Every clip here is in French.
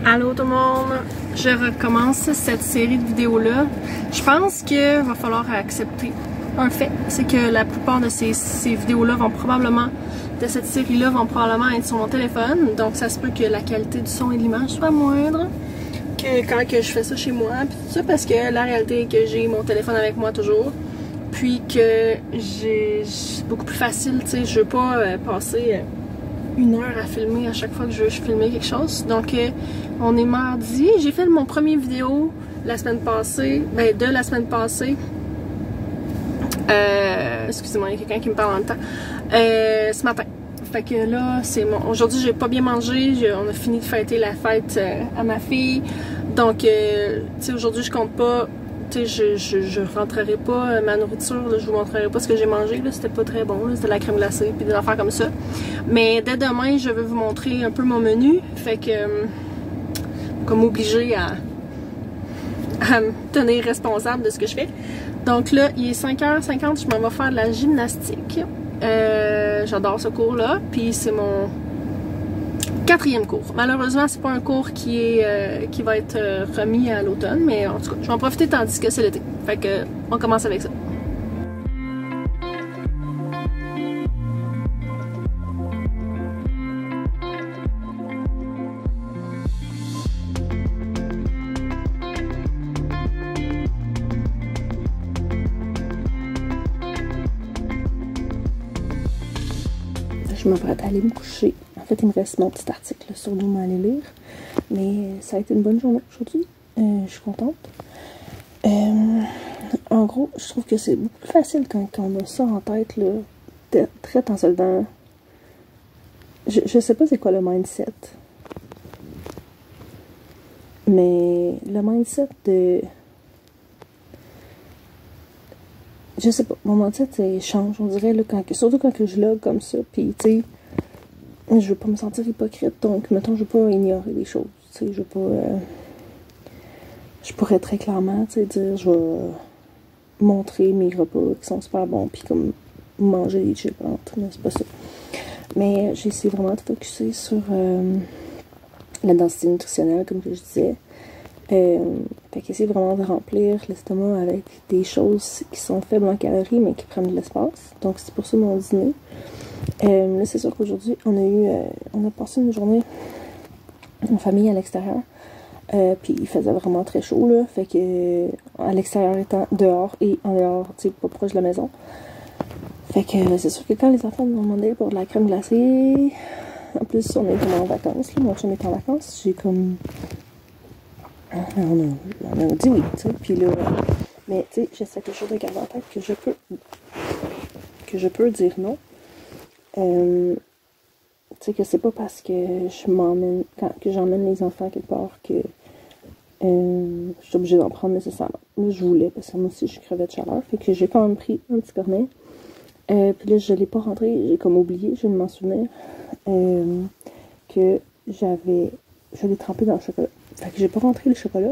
Allô tout le monde, je recommence cette série de vidéos-là. Je pense qu'il va falloir accepter un fait, c'est que la plupart de ces vidéos-là vont probablement, de cette série-là, vont probablement être sur mon téléphone. Donc ça se peut que la qualité du son et de l'image soit moindre que quand que je fais ça chez moi. Puis tout ça parce que la réalité est que j'ai mon téléphone avec moi toujours. Puis que c'est beaucoup plus facile, tu sais, je veux pas passer une heure à filmer à chaque fois que je veux filmer quelque chose. Donc on est mardi, j'ai fait mon premier vidéo la semaine passée, de la semaine passée. Excusez-moi, il y a quelqu'un qui me parle en même temps. Ce matin. Fait que là, c'est mon. Aujourd'hui, j'ai pas bien mangé. On a fini de fêter la fête à ma fille. Donc, tu sais, aujourd'hui, je compte pas. Tu sais, je rentrerai pas ma nourriture. Là, je vous montrerai pas ce que j'ai mangé. C'était pas très bon. C'était de la crème glacée puis des affaires comme ça. Mais dès demain, je vais vous montrer un peu mon menu. Fait que, comme obligé à me tenir responsable de ce que je fais. Donc là, il est 5h50, je m'en vais faire de la gymnastique. J'adore ce cours-là, puis c'est mon 4e cours. Malheureusement, c'est pas un cours qui va être remis à l'automne, mais en tout cas, je vais en profiter tandis que c'est l'été. Fait que, on commence avec ça. Je m'apprête à aller me coucher. En fait, il me reste mon petit article sur l'eau à aller lire. Mais ça a été une bonne journée aujourd'hui. Je suis contente. En gros, je trouve que c'est beaucoup plus facile quand on a ça en tête, là, très en se levant. Je sais pas c'est quoi le mindset. Mais le mindset de... Je sais pas, mon mindset change, on dirait, là, surtout quand je log comme ça, puis tu sais, je veux pas me sentir hypocrite, donc, mettons, je veux pas ignorer des choses, tu sais, je veux pas, je pourrais très clairement, tu sais, dire, je vais montrer mes repas qui sont super bons, puis comme manger des chips, mais c'est pas ça. Mais j'ai essayé vraiment de focusser sur la densité nutritionnelle, comme que je disais. Fait qu'essayer vraiment de remplir l'estomac avec des choses qui sont faibles en calories mais qui prennent de l'espace. Donc c'est pour ça mon dîner. Là c'est sûr qu'aujourd'hui on a passé une journée en famille à l'extérieur. Puis il faisait vraiment très chaud là. Fait que à l'extérieur étant dehors et en dehors, tu sais, pas proche de la maison. Fait que c'est sûr que quand les enfants m'ont demandé pour de la crème glacée, en plus on est comme en vacances, là, mon chum est en vacances, j'ai comme... On a dit oui, tu sais, puis là, mais tu sais, j'essaie toujours de garder en tête que je peux dire non. Tu sais, que c'est pas parce que que j'emmène les enfants quelque part que je suis obligée d'en prendre nécessairement. Là, je voulais, parce que moi aussi, je crevais de chaleur, fait que j'ai quand même pris un petit cornet. Puis là, je l'ai pas rentré, j'ai comme oublié, je viens de m'en souvenir, que je l'ai trempé dans le chocolat. Fait que j'ai pas rentré le chocolat,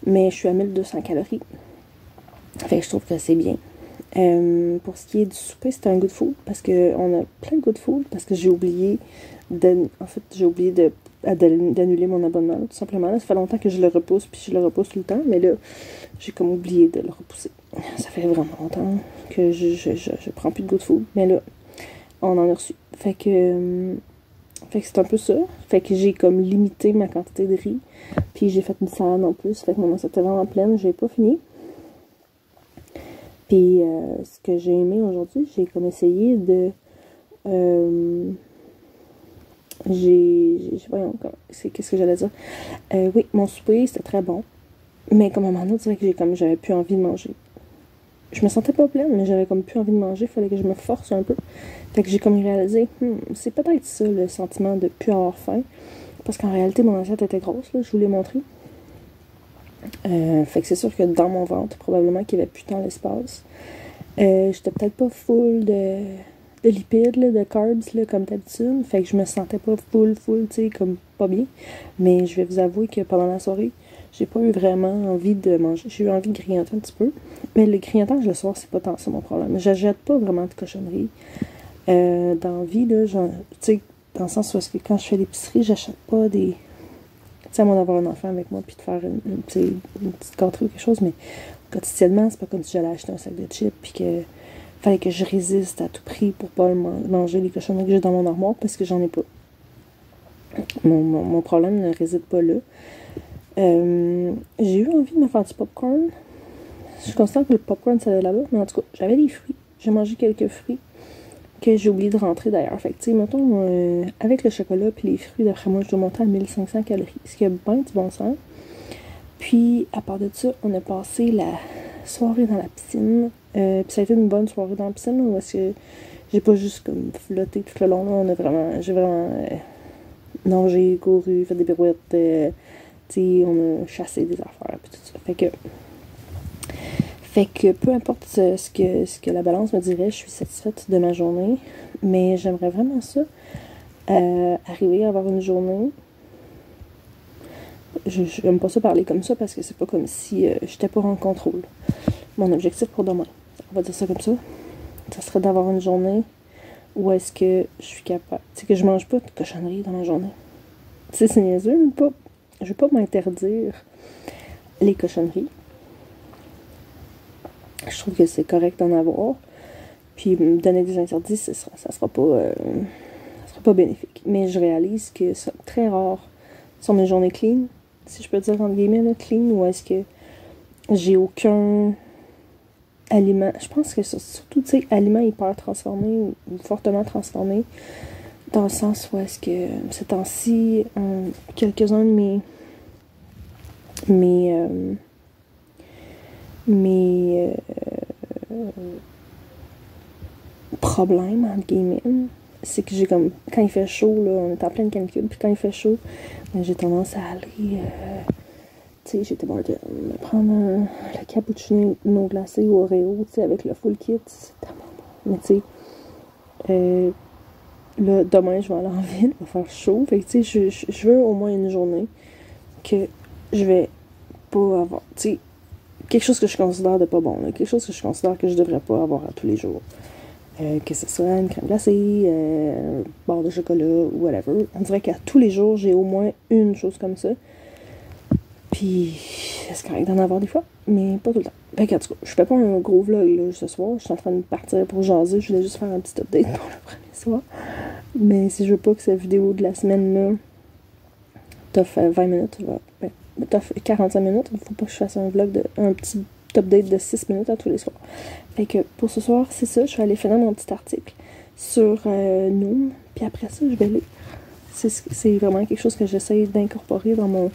mais je suis à 1200 calories. Fait que je trouve que c'est bien. Pour ce qui est du souper, c'était un good food, parce que on a plein de good food, parce que j'ai oublié d'annuler mon abonnement, tout simplement. Là, ça fait longtemps que je le repousse, puis je le repousse tout le temps, mais là, j'ai comme oublié de le repousser. Ça fait vraiment longtemps que je prends plus de good food, mais là, on en a reçu. Fait que c'est un peu ça. Fait que j'ai comme limité ma quantité de riz. Puis j'ai fait une salade en plus. Fait que mon assiette était vraiment pleine. J'ai pas fini. Puis ce que j'ai aimé aujourd'hui, j'ai comme essayé de... voyons, qu'est-ce que j'allais dire? Oui, mon souper, c'était très bon. Mais comme à un moment donné, c'est vrai que j'avais plus envie de manger. Je me sentais pas pleine, mais j'avais comme plus envie de manger. Il fallait que je me force un peu. Fait que j'ai comme réalisé, c'est peut-être ça le sentiment de plus avoir faim. Parce qu'en réalité, mon assiette était grosse, là, je vous l'ai montré. Fait que c'est sûr que dans mon ventre, probablement qu'il n'y avait plus tant l'espace. J'étais peut-être pas full de lipides, là, de carbs, là, comme d'habitude. Fait que je me sentais pas full, tu sais, comme pas bien. Mais je vais vous avouer que pendant la soirée, j'ai pas eu vraiment envie de manger. J'ai eu envie de grignoter un petit peu. Mais le grignotage le soir, c'est pas tant ça mon problème. J'achète pas vraiment de cochonneries. Dans la vie, là, tu sais, dans le sens où quand je fais l'épicerie, j'achète pas des sais, à moins d'avoir un enfant avec moi, puis de faire une petite gâterie ou quelque chose, mais quotidiennement, c'est pas comme si j'allais acheter un sac de chips, puis que fallait que je résiste à tout prix pour pas manger les cochonneries que j'ai dans mon armoire, parce que j'en ai pas. Mon problème ne réside pas là. J'ai eu envie de me faire du popcorn. Je constate que le popcorn, ça allait là-bas, mais en tout cas, j'avais des fruits. J'ai mangé quelques fruits que j'ai oublié de rentrer d'ailleurs. Fait que, tu sais, mettons, avec le chocolat puis les fruits, d'après moi, je dois monter à 1500 calories, ce qui a bien du bon sens. Puis, à part de ça, on a passé la soirée dans la piscine. Puis ça a été une bonne soirée dans la piscine, là, parce que j'ai pas juste comme flotté tout le long, là. J'ai vraiment nagé, couru, fait des pirouettes, tu sais, on a chassé des affaires, puis tout ça. Fait que peu importe ce que la balance me dirait, je suis satisfaite de ma journée. Mais j'aimerais vraiment ça, arriver à avoir une journée. J'aime pas ça parler comme ça parce que c'est pas comme si j'étais pas en contrôle. Mon objectif pour demain, on va dire ça comme ça, ça serait d'avoir une journée où est-ce que je suis capable, tu sais, que je mange pas de cochonneries dans ma journée. Tu sais, c'est niaiseux, mais pas, je vais pas m'interdire les cochonneries. Je trouve que c'est correct d'en avoir. Puis me donner des interdits, ça sera pas bénéfique. Mais je réalise que c'est très rare sur mes journées clean, si je peux dire entre guillemets, là, clean, où est-ce que j'ai aucun aliment. Je pense que surtout, tu sais, aliments hyper transformés ou fortement transformés, dans le sens où est-ce que ces temps-ci, quelques-uns de mes problème, entre guillemets, c'est que j'ai comme, quand il fait chaud, là, on est en pleine canicule, puis quand il fait chaud, j'ai tendance à aller, tu sais, j'étais bon de me prendre le cappuccino glacé ou Oreo, tu sais, avec le full kit, c'est tellement bon. Mais tu sais, là, demain, je vais aller en ville, il va faire chaud, fait que tu sais, je veux au moins une journée que je vais pas avoir, tu sais, quelque chose que je considère de pas bon, là, quelque chose que je considère que je devrais pas avoir à tous les jours. Que ce soit une crème glacée, barre de chocolat ou whatever. On dirait qu'à tous les jours, j'ai au moins une chose comme ça. Puis, c'est correct d'en avoir des fois, mais pas tout le temps. Fait qu'en tout cas, je fais pas un gros vlog là, ce soir. Je suis en train de partir pour jaser. Je voulais juste faire un petit update pour le premier soir. Mais si je veux pas que cette vidéo de la semaine-là t'offre 20 minutes, t'offre 45 minutes, il faut pas que je fasse un petit update de 6 minutes à tous les soirs. Fait que pour ce soir, c'est ça. Je vais aller finir mon petit article sur Noom. Puis après ça, je vais lire. C'est vraiment quelque chose que j'essaie d'incorporer dans mon...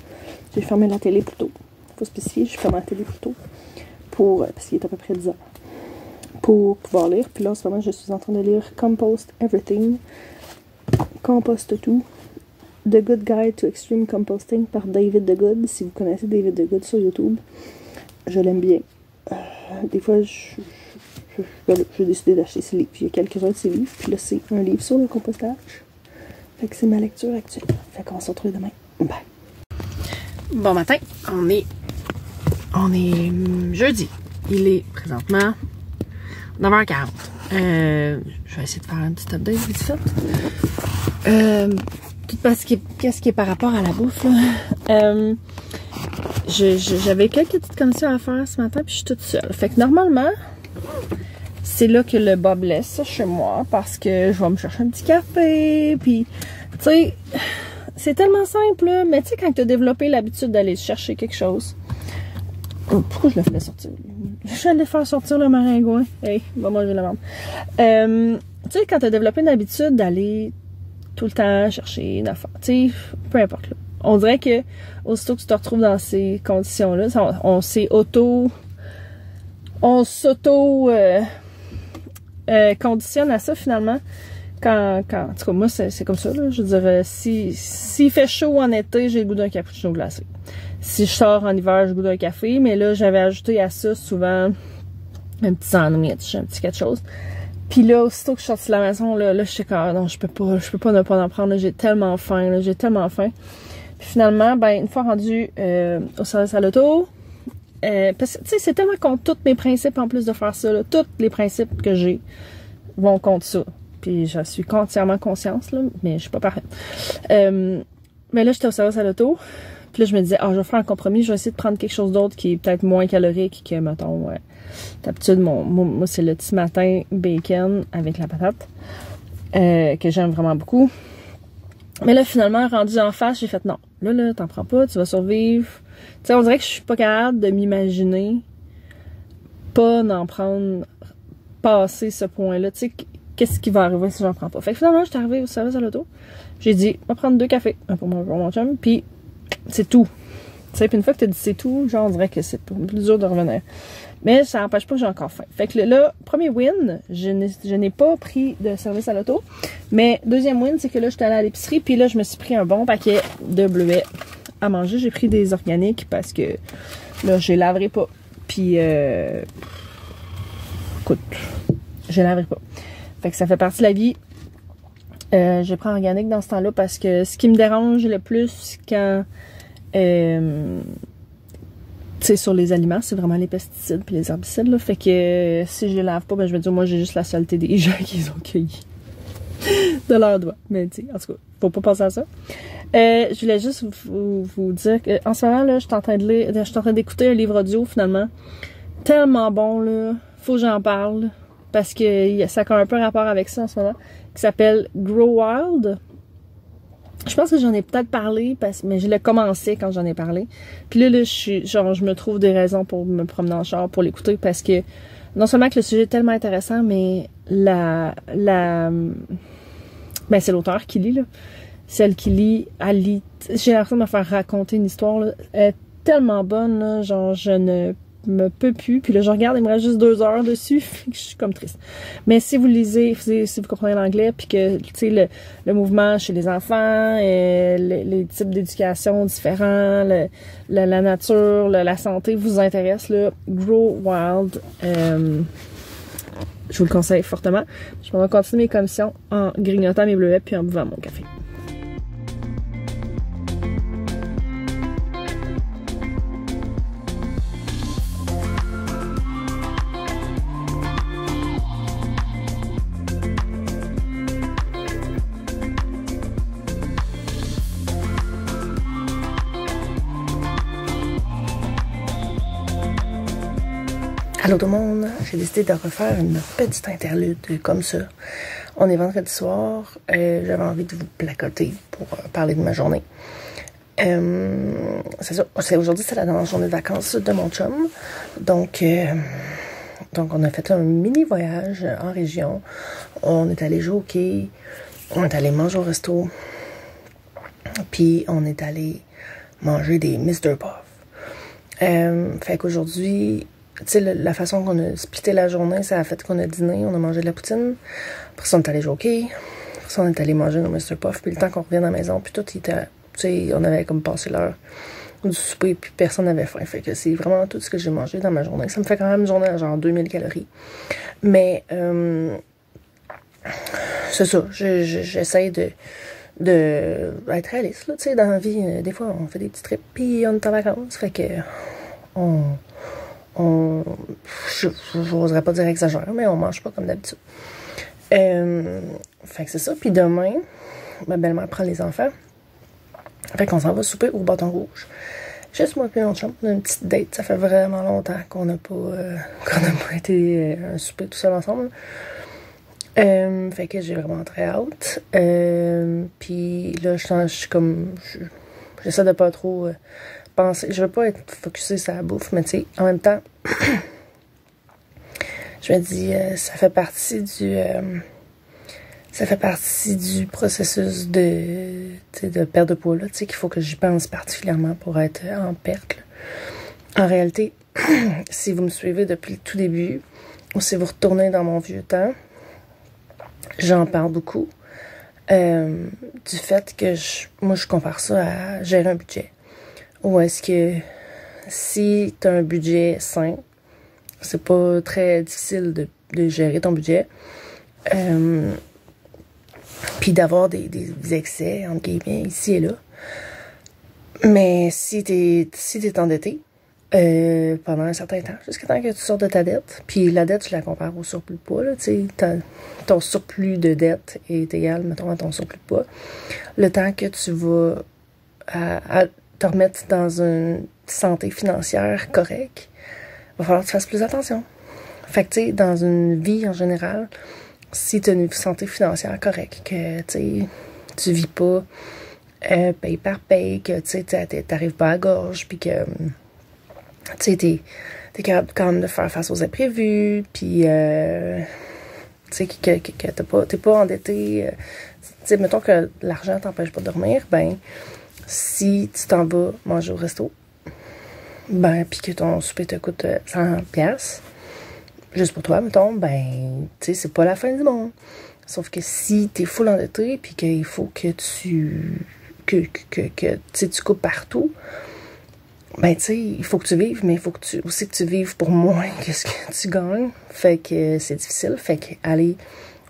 J'ai fermé la télé plus tôt. Faut spécifier, j'ai fermé la télé plus tôt. Parce qu'il est à peu près 10 heures. Pour pouvoir lire. Puis là, en ce moment, je suis en train de lire Compost Everything. Composte tout. The Good Guide to Extreme Composting par David The Good. Si vous connaissez David The Good sur YouTube, je l'aime bien. Des fois, j'ai décidé d'acheter ses livres. Il y a quelques-uns de ses livres. Puis là, c'est un livre sur le compostage. Fait que c'est ma lecture actuelle. Fait qu'on se retrouve demain. Bye. Bon matin. On est jeudi. Il est présentement 9h40. Je vais essayer de faire un petit update vite fait. Tout parce qu'est-ce qui est par rapport à la bouffe, là. J'avais quelques petites commissions à faire ce matin, puis je suis toute seule. Fait que normalement, c'est là que le bas blesse chez moi, parce que je vais me chercher un petit café, puis, tu sais, c'est tellement simple, là, mais tu sais, quand tu as développé l'habitude d'aller chercher quelque chose... Pourquoi je le fais sortir? J'allais faire sortir le maringouin. Hey, il va manger la viande. Tu sais, quand tu as développé l'habitude d'aller tout le temps chercher une affaire, tu sais, peu importe, là. On dirait que aussitôt que tu te retrouves dans ces conditions-là, on s'auto conditionne à ça finalement. En tout cas, moi, c'est comme ça, là. Je veux dire, s'il fait chaud en été, j'ai le goût d'un cappuccino glacé. Si je sors en hiver, j'ai le goût d'un café, mais là, j'avais ajouté à ça souvent un petit sandwich, un petit quelque chose. Puis là, aussitôt que je suis sortie de la maison, là, je sais que non, je peux pas ne pas en prendre, j'ai tellement faim, là, j'ai tellement faim. Puis finalement, ben, une fois rendu au service à l'auto, parce que, tu sais, c'est tellement contre tous mes principes en plus de faire ça, là, tous les principes que j'ai vont contre ça. Puis je suis entièrement consciente, là, mais je suis pas parfaite. Mais là, j'étais au service à l'auto, Puis là, je me disais, je vais faire un compromis, je vais essayer de prendre quelque chose d'autre qui est peut-être moins calorique que, mettons, d'habitude, moi, c'est le petit matin bacon avec la patate, que j'aime vraiment beaucoup. Mais là, finalement, rendu en face, j'ai fait non. Là, t'en prends pas, tu vas survivre. Tu sais, on dirait que je suis pas capable de m'imaginer pas d'en prendre, passer ce point-là. Tu sais, qu'est-ce qui va arriver si j'en prends pas? Fait que finalement, je suis arrivée au service à l'auto. J'ai dit, on va prendre 2 cafés, un pour mon chum, puis c'est tout. Tu sais, puis une fois que t'as dit c'est tout, genre, on dirait que c'est plus dur de revenir. Mais ça n'empêche pas que j'ai encore faim. Fait que là, premier win, je n'ai pas pris de service à l'auto. Mais deuxième win, c'est que là, j'étais allée à l'épicerie, puis là, je me suis pris un bon paquet de bleuets à manger. J'ai pris des organiques parce que là, je les laverai pas. Puis, écoute, je les laverai pas. Fait que ça fait partie de la vie. Je prends organique dans ce temps-là parce que ce qui me dérange le plus quand tu sais, sur les aliments, c'est vraiment les pesticides puis les herbicides, là. Fait que si je les lave pas, ben je vais dire, moi, j'ai juste la saleté des gens qui ont cueillis de leurs doigts. Mais tu sais, en tout cas, faut pas penser à ça. Je voulais juste vous dire qu'en ce moment, là, je suis en train d'écouter un livre audio, finalement. Tellement bon, là. Faut que j'en parle. Parce que ça a un peu rapport avec ça en ce moment. Qui s'appelle Grow Wild. Je pense que j'en ai peut-être parlé, mais je l'ai commencé quand j'en ai parlé. Puis là, je me trouve des raisons pour me promener en char, pour l'écouter, parce que non seulement que le sujet est tellement intéressant, mais ben c'est l'auteur qui lit, là. Celle qui lit, elle lit, j'ai l'impression de me faire raconter une histoire, là. Elle est tellement bonne, là, genre, je ne me peux plus. Puis là, je regarde, il me reste juste 2 heures dessus. Je suis comme triste. Mais si vous lisez, si vous comprenez l'anglais, puis que, tu sais, le mouvement chez les enfants, les types d'éducation différents, la nature, la santé vous intéresse, là, Grow Wild, je vous le conseille fortement. Je vais continuer mes commissions en grignotant mes bleuets puis en buvant mon café. Allô tout le monde, j'ai décidé de refaire une petite interlude comme ça. On est vendredi soir, j'avais envie de vous placoter pour parler de ma journée. C'est ça, aujourd'hui c'est la dernière journée de vacances de mon chum. Donc on a fait un mini voyage en région. On est allé jouer au quai, on est allé manger au resto, puis on est allé manger des Mr. Puff. Fait qu'aujourd'hui, tu sais, la façon qu'on a splitté la journée, ça a fait qu'on a dîné, on a mangé de la poutine. Après ça, on est allé jouer au quai. Après ça, on est allé manger nos Mr. Puff. Puis le temps qu'on revienne à la maison, puis tout était, tu sais, on avait comme passé l'heure du souper, puis personne n'avait faim. Fait que c'est vraiment tout ce que j'ai mangé dans ma journée. Ça me fait quand même une journée à genre 2000 calories. Mais, c'est ça, j'essaie de être réaliste, là, tu sais, dans la vie. Des fois, on fait des petits trips, puis on est en vacances. Fait que, je n'oserais pas dire exagère, mais on mange pas comme d'habitude. Fait que c'est ça. Puis demain, ma belle-mère prend les enfants. Fait qu'on s'en va souper au Bâton Rouge. Juste moi et mon chum, on a une petite date. Ça fait vraiment longtemps qu'on n'a pas été un souper tout seul ensemble. Fait que j'ai vraiment très hâte. Puis là, je suis comme... J'essaie de pas trop... je veux pas être focusée sur la bouffe, mais tu sais, en même temps, je me dis, ça fait partie du processus de perte de poids, là, tu sais, qu'il faut que j'y pense particulièrement pour être en perte, là. En réalité, si vous me suivez depuis le tout début, ou si vous retournez dans mon vieux temps, j'en parle beaucoup, du fait que moi, je compare ça à gérer un budget. Ou est-ce que si tu as un budget sain, c'est pas très difficile de gérer ton budget, puis d'avoir des excès, entre guillemets, ici et là. Mais si t'es endetté pendant un certain temps, jusqu'à temps que tu sortes de ta dette, puis la dette, je la compare au surplus de poids, là, tu sais, ton surplus de dette est égal, mettons, à ton surplus de poids. Le temps que tu vas te remettre dans une santé financière correcte, il va falloir que tu fasses plus attention. Fait que, tu sais, dans une vie en général, si tu as une santé financière correcte, que, tu vis pas paye par paye, que, tu sais, t'arrives pas à gorge, puis que, tu sais, t'es capable quand même de faire face aux imprévus, puis, tu sais, que t'es pas endetté. Tu sais, mettons que l'argent t'empêche pas de dormir, ben, si tu t'en vas manger au resto, ben, puis que ton souper te coûte 100$, juste pour toi, mettons, ben, tu sais, c'est pas la fin du monde. Sauf que si t'es full endetté, puis qu'il faut que tu coupes partout, ben, tu sais, il faut que tu vives, mais il faut que tu vives pour moins que ce que tu gagnes. Fait que c'est difficile. Fait que aller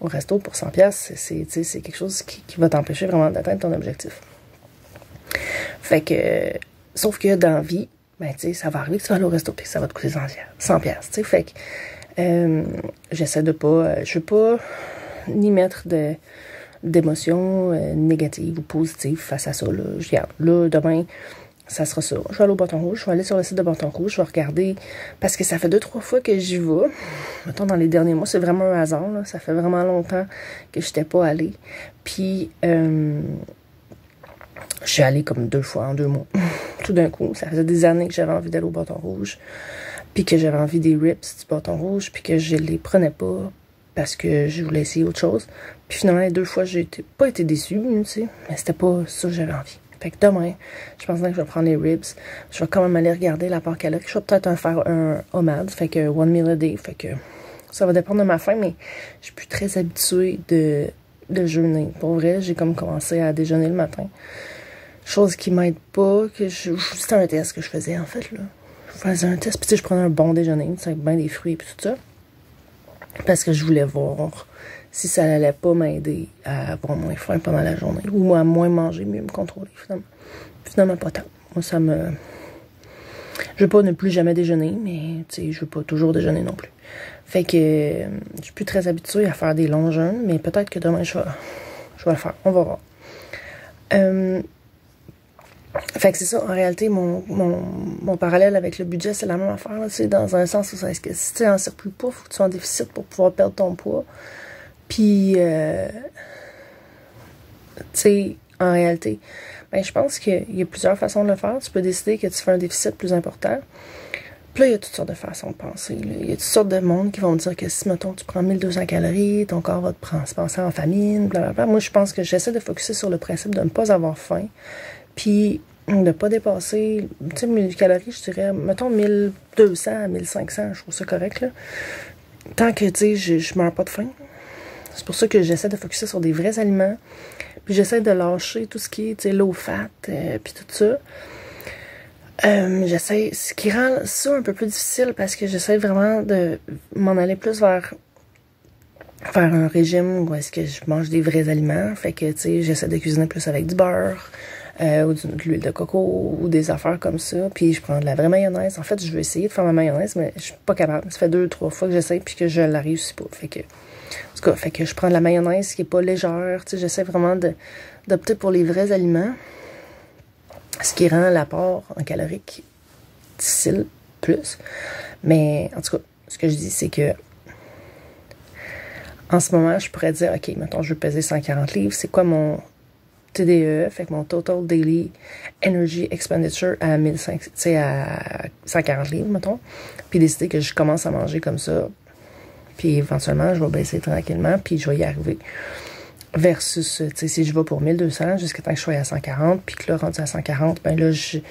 au resto pour 100$, c'est quelque chose qui va t'empêcher vraiment d'atteindre ton objectif. Fait que, sauf que dans la vie, ben, tu sais, ça va arriver que tu vas aller au resto puis que ça va te coûter 100$, tu sais. Fait que, j'essaie de pas, je veux pas ni mettre d'émotions négatives ou positives face à ça, là. Je regarde, là, demain, ça sera ça. Je vais aller au Bâton Rouge, je vais aller sur le site de Bâton Rouge, je vais regarder, parce que ça fait 2-3 fois que j'y vais. Mettons, dans les derniers mois, c'est vraiment un hasard, là. Ça fait vraiment longtemps que je n'étais pas allée. Puis, je suis allée comme 2 fois en 2 mois. Tout d'un coup, ça faisait des années que j'avais envie d'aller au Bâton Rouge, puis que j'avais envie des ribs du Bâton Rouge, puis que je les prenais pas parce que je voulais essayer autre chose. Puis finalement, les 2 fois, pas été déçue, tu sais, mais c'était pas ça que j'avais envie. Fait que demain, je pense que je vais prendre les ribs. Je vais quand même aller regarder l'apport calorique. Je vais peut-être faire un OMAD, fait que one meal a day. Fait que ça va dépendre de ma faim, mais je suis plus très habituée de jeûner. Pour vrai, j'ai comme commencé à déjeuner le matin. Chose qui m'aide pas, c'était un test que je faisais, en fait, là. Je faisais un test, puis tu sais, je prenais un bon déjeuner, avec bien des fruits et tout ça. Parce que je voulais voir si ça allait pas m'aider à avoir moins faim pendant la journée. Ou à moins manger, mieux me contrôler, finalement. Finalement, pas tant. Moi, je veux pas ne plus jamais déjeuner, mais, tu sais, je veux pas toujours déjeuner non plus. Fait que, je suis plus très habituée à faire des longs jeûnes, mais peut-être que demain, je vais le faire. On va voir. Fait que c'est ça, en réalité, mon parallèle avec le budget, c'est la même affaire. C'est dans un sens où est-ce que si tu es en surplus poids, il faut que tu sois en déficit pour pouvoir perdre ton poids. Puis, tu sais, en réalité, ben, je pense qu'il y a plusieurs façons de le faire. Tu peux décider que tu fais un déficit plus important. Puis là, il y a toutes sortes de façons de penser. Là. Il y a toutes sortes de monde qui vont me dire que si, mettons, tu prends 1200 calories, ton corps va se penser en famine, blablabla. Moi, je pense que j'essaie de focusser sur le principe de ne pas avoir faim. Puis, de ne pas dépasser, tu sais, 1000 calories, je dirais, mettons 1200 à 1500, je trouve ça correct, là. Tant que, tu sais, je meurs pas de faim. C'est pour ça que j'essaie de focusser sur des vrais aliments. Puis j'essaie de lâcher tout ce qui est, tu sais, low fat, puis tout ça. Ce qui rend ça un peu plus difficile parce que j'essaie vraiment de m'en aller plus vers faire un régime où est-ce que je mange des vrais aliments. Fait que, tu sais, j'essaie de cuisiner plus avec du beurre, ou de l'huile de coco, ou des affaires comme ça. Puis je prends de la vraie mayonnaise. En fait, je veux essayer de faire ma mayonnaise, mais je suis pas capable. Ça fait 2-3 fois que j'essaie puis que je la réussis pas. Fait que, en tout cas, fait que je prends de la mayonnaise qui est pas légère. Tu sais, j'essaie vraiment d'opter pour les vrais aliments. Ce qui rend l'apport en calorique difficile plus. Mais, en tout cas, ce que je dis, c'est que en ce moment, je pourrais dire, OK, mettons, je veux peser 140 livres. C'est quoi mon TDE? Fait que mon Total Daily Energy Expenditure à 1500, tu sais, à 140 livres, mettons. Puis décider que je commence à manger comme ça. Puis éventuellement, je vais baisser tranquillement, puis je vais y arriver. Versus, tu sais, si je vais pour 1200 jusqu'à temps que je sois à 140, puis que là, rendu à 140, ben là, je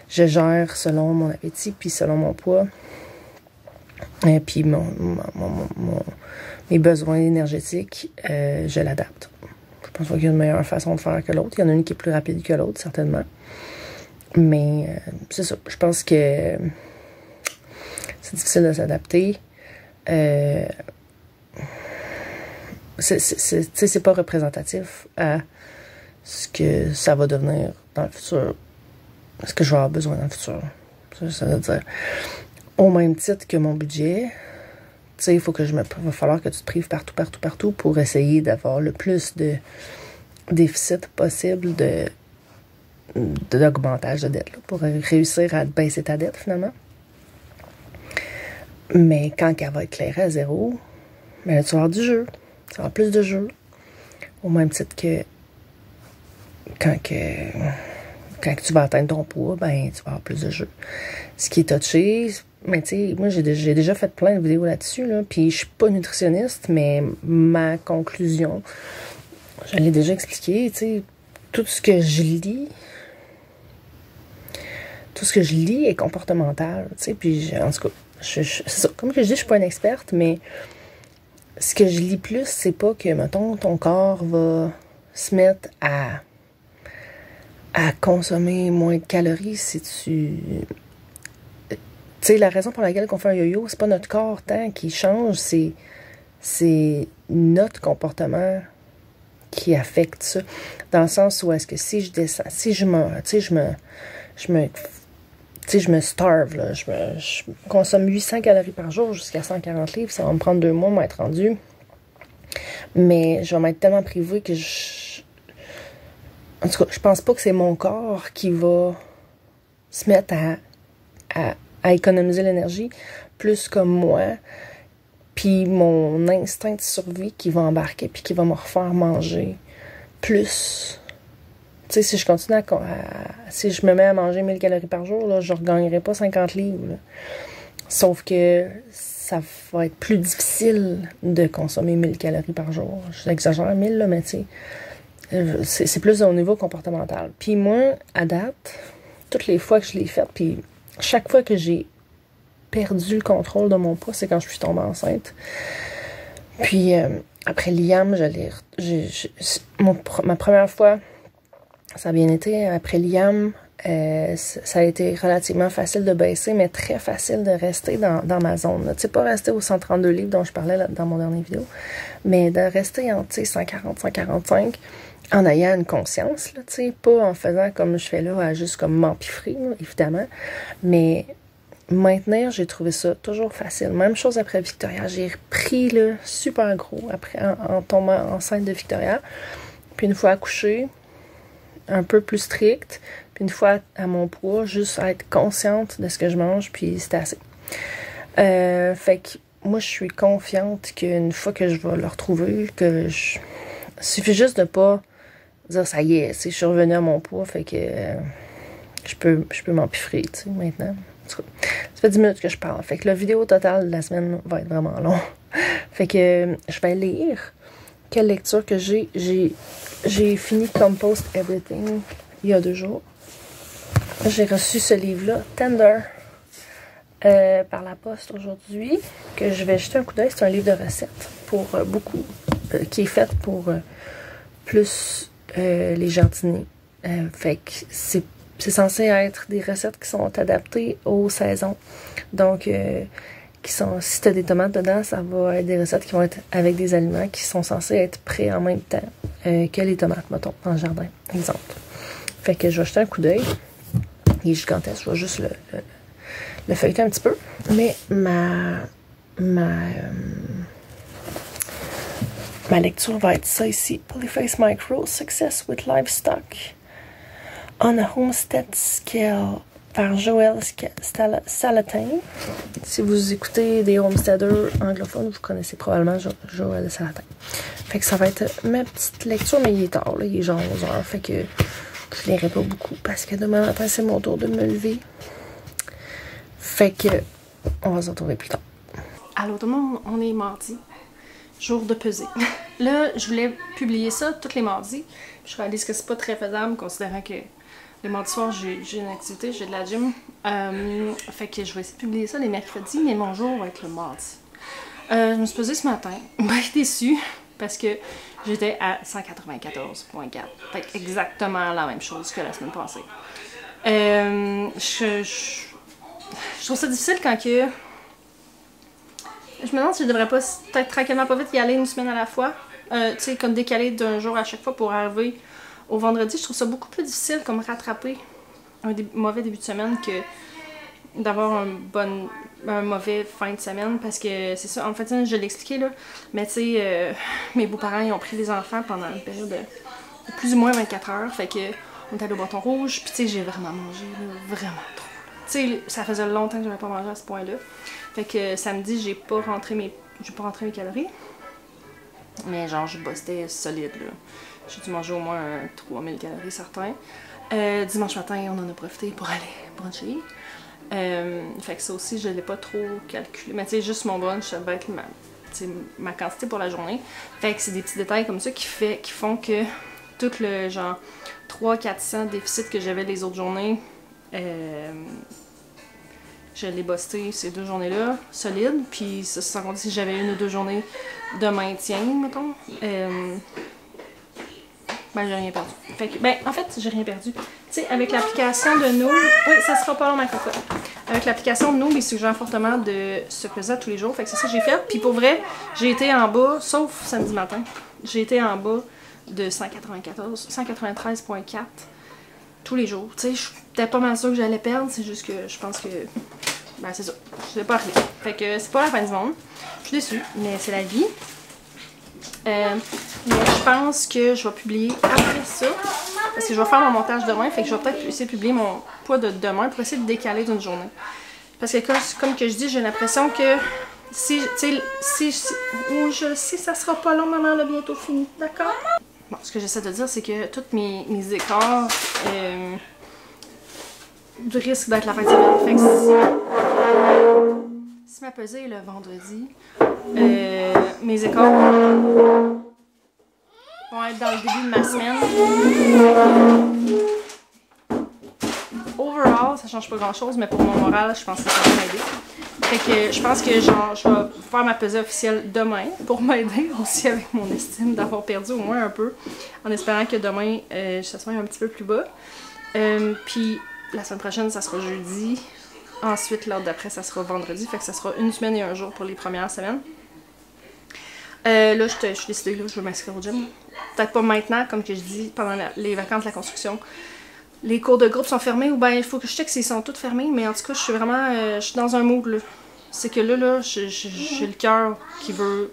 gère selon mon appétit, puis selon mon poids. Et puis mes besoins énergétiques, je l'adapte. Je pense pas qu'il y a une meilleure façon de faire que l'autre. Il y en a une qui est plus rapide que l'autre, certainement. Mais c'est ça. Je pense que c'est difficile de s'adapter. C'est pas représentatif à ce que ça va devenir dans le futur. Ce que je vais avoir besoin dans le futur. Ça veut dire, au même titre que mon budget, tu sais, va falloir que tu te prives partout pour essayer d'avoir le plus de déficit possible d'augmentage de dette, là, pour réussir à baisser ta dette, finalement. Mais quand elle va éclairer à 0, ben là, tu vas avoir du jeu. Tu vas avoir plus de jeu. Au même titre que quand tu vas atteindre ton poids, ben, tu vas avoir plus de jeu. Ce qui est touché, mais tu sais, moi, j'ai déjà fait plein de vidéos là-dessus, là, puis je suis pas nutritionniste, mais ma conclusion, je l'ai déjà expliqué, tu sais, tout ce que je lis est comportemental, tu sais, puis en tout cas, c'est ça, comme que je dis, je suis pas une experte, mais ce que je lis plus, c'est pas que, mettons, ton corps va se mettre à consommer moins de calories si tu... Tu sais, la raison pour laquelle on fait un yo-yo, c'est pas notre corps tant qui change, c'est notre comportement qui affecte ça. Dans le sens où est-ce que si je descends, si je me starve, là, je consomme 800 calories par jour jusqu'à 140 livres, ça va me prendre 2 mois m'être rendu. Mais je vais m'être tellement privée que en tout cas, je pense pas que c'est mon corps qui va se mettre à économiser l'énergie, plus comme moi, puis mon instinct de survie qui va embarquer, puis qui va me refaire manger plus. Tu sais, si je continue si je me mets à manger 1000 calories par jour, là, je ne regagnerai pas 50 livres. Là. Sauf que ça va être plus difficile de consommer 1000 calories par jour. J'exagère 1000, là, mais tu sais, c'est plus au niveau comportemental. Puis moi, à date, toutes les fois que je l'ai fait, puis chaque fois que j'ai perdu le contrôle de mon poids, c'est quand je suis tombée enceinte. Puis après l'IAM, ma première fois, ça a bien été. Après l'IAM, ça a été relativement facile de baisser, mais très facile de rester dans ma zone. Tu sais, pas rester aux 132 livres dont je parlais là, dans mon dernier vidéo, mais de rester en 140, 145 en ayant une conscience, là, tu sais, pas en faisant comme je fais là, à juste comme m'empiffrer, là, évidemment, mais maintenir, j'ai trouvé ça toujours facile. Même chose après Victoria, j'ai repris là, super gros après en tombant enceinte de Victoria, puis une fois accouchée, un peu plus strict, puis une fois à mon poids, juste être consciente de ce que je mange, puis c'était assez. Fait que moi, je suis confiante qu'une fois que je vais le retrouver, suffit juste de pas dire ça y est, je suis revenue à mon poids, fait que je peux m'empiffrer, tu sais, maintenant. En tout cas, ça fait 10 minutes que je parle. Fait que la vidéo totale de la semaine va être vraiment long. Fait que je vais lire. Quelle lecture que j'ai? J'ai fini Compost Everything il y a 2 jours. J'ai reçu ce livre-là, Tender, par la poste aujourd'hui, que je vais jeter un coup d'œil. C'est un livre de recettes pour beaucoup, qui est fait pour plus les jardiniers. Fait que c'est censé être des recettes qui sont adaptées aux saisons. Donc, si tu as des tomates dedans, ça va être des recettes qui vont être avec des aliments qui sont censés être prêts en même temps que les tomates, mettons, dans le jardin, exemple. Fait que je vais jeter un coup d'œil. Il est gigantesque, je vais juste le feuilleter un petit peu. Mais ma lecture va être ça ici. Polyface Micro, Success with Livestock on a Homestead Scale par Joël Salatin. Si vous écoutez des homesteaders anglophones, vous connaissez probablement Joël Salatin. Fait que ça va être ma petite lecture, mais il est tard, là, il est genre 11h, fait que je lirai pas beaucoup parce que demain matin, c'est mon tour de me lever. Fait que on va se retrouver plus tard. Allô tout le monde, on est mardi, jour de pesée. Là, je voulais publier ça tous les mardis. Je réalise que c'est pas très faisable, considérant que le mardi soir, j'ai une activité, j'ai de la gym. Fait que je vais essayer de publier ça les mercredis, mais mon jour va être le mardi. Je me suis pesée ce matin, bien déçue, parce que j'étais à 194,4. Fait exactement la même chose que la semaine passée. Je trouve ça difficile quand que... Je me demande si je devrais pas, peut-être tranquillement pas vite, y aller une semaine à la fois. Tu sais, comme décaler d'un jour à chaque fois pour arriver au vendredi. Je trouve ça beaucoup plus difficile comme rattraper un mauvais début de semaine que d'avoir un mauvais fin de semaine. Parce que c'est ça, en fait, je l'ai expliqué là, mais tu sais, mes beaux-parents ils ont pris les enfants pendant une période de plus ou moins 24 heures. Fait que On est allé au Bâton Rouge, puis tu sais, j'ai vraiment mangé, là, vraiment trop. Tu sais, ça faisait longtemps que j'avais pas mangé à ce point-là. Fait que samedi, j'ai pas rentré mes calories. Mais genre, je bustais solide, là. J'ai dû manger au moins 3000 calories, certains. Dimanche matin, on en a profité pour aller bruncher. Fait que ça aussi, je l'ai pas trop calculé. Mais tu sais, juste mon brunch, ça va être ma quantité pour la journée. Fait que c'est des petits détails comme ça qui font que tout le genre 300-400 déficit que j'avais les autres journées, je l'ai busté ces 2 journées-là, solide. Puis ça, sans compter si j'avais 1 ou 2 journées de maintien, mettons. Ben, j'ai rien perdu. Fait que, ben, en fait, j'ai rien perdu. Tu sais, avec l'application de Noob, oui, ça sera pas long, ma cocotte. Avec l'application de Noob, il suggère fortement de se peser tous les jours. Fait que c'est ça que j'ai fait. Puis pour vrai, j'ai été en bas, sauf samedi matin, j'ai été en bas de 193,4 tous les jours. Tu sais, j'étais pas mal sûre que j'allais perdre, c'est juste que je pense que, ben, c'est ça. Je l'ai pas arrivé. Fait que c'est pas la fin du monde. Je suis déçue, mais c'est la vie. Mais je pense que je vais publier après ça, parce que je vais faire mon montage demain, fait que je vais peut-être essayer de publier mon poids de demain pour essayer de décaler d'une journée. Parce que comme que je dis, j'ai l'impression que si je sais, ça sera pas long, maman, là, bientôt fini, d'accord? Bon, ce que j'essaie de dire, c'est que tous mes écarts risquent d'être la fin de semaine. Fait que si ma pesée est le vendredi, mes écarts vont être dans le début de ma semaine. Overall, ça change pas grand chose, mais pour mon moral, je pense que ça va m'aider. Fait que je pense que genre, je vais faire ma pesée officielle demain pour m'aider aussi avec mon estime d'avoir perdu au moins un peu, en espérant que demain, ça soit un petit peu plus bas. Puis la semaine prochaine, ça sera jeudi. Ensuite, l'heure d'après, ça sera vendredi. Fait que ça sera 1 semaine et 1 jour pour les premières semaines. Là, je suis décidée, là, je veux m'inscrire au gym. Peut-être pas maintenant, comme que je dis, pendant les vacances de la construction. Les cours de groupe sont fermés, ou bien il faut que je check s'ils sont tous fermés, mais en tout cas, je suis vraiment je suis dans un mood, là. C'est que là, j'ai le cœur qui veut...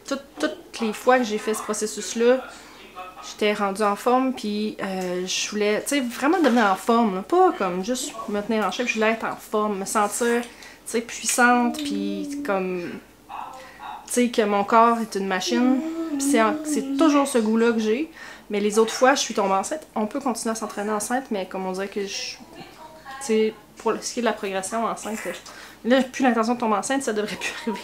Toutes les fois que j'ai fait ce processus-là, j'étais rendue en forme, puis je voulais, tu sais, vraiment devenir en forme, là. Pas comme juste me tenir en shape, je voulais être en forme, me sentir, tu sais, puissante, puis comme... Tu sais, que mon corps est une machine, puis c'est toujours ce goût-là que j'ai. Mais les autres fois, je suis tombée enceinte. On peut continuer à s'entraîner enceinte, mais comme on dirait que je... Tu sais, pour ce qui est de la progression enceinte, là, j'ai plus l'intention de tomber enceinte, ça devrait plus arriver.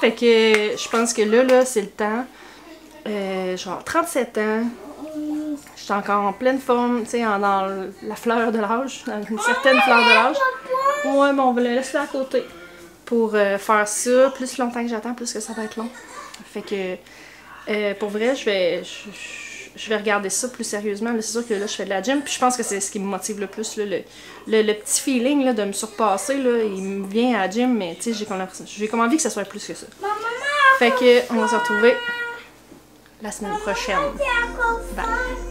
Fait que je pense que là, c'est le temps. Genre 37 ans, je suis encore en pleine forme, tu sais, dans la fleur de l'âge, dans une certaine fleur de l'âge. Ouais, mais on va le laisser à côté pour faire ça. Plus longtemps que j'attends, plus que ça va être long. Fait que, pour vrai, je vais regarder ça plus sérieusement. C'est sûr que là, je fais de la gym, puis je pense que c'est ce qui me motive le plus. Là, le petit feeling là, de me surpasser, là, il me vient à la gym, mais tu sais, j'ai comme envie que ça soit plus que ça. Fait que, on va se retrouver la semaine prochaine. Bye!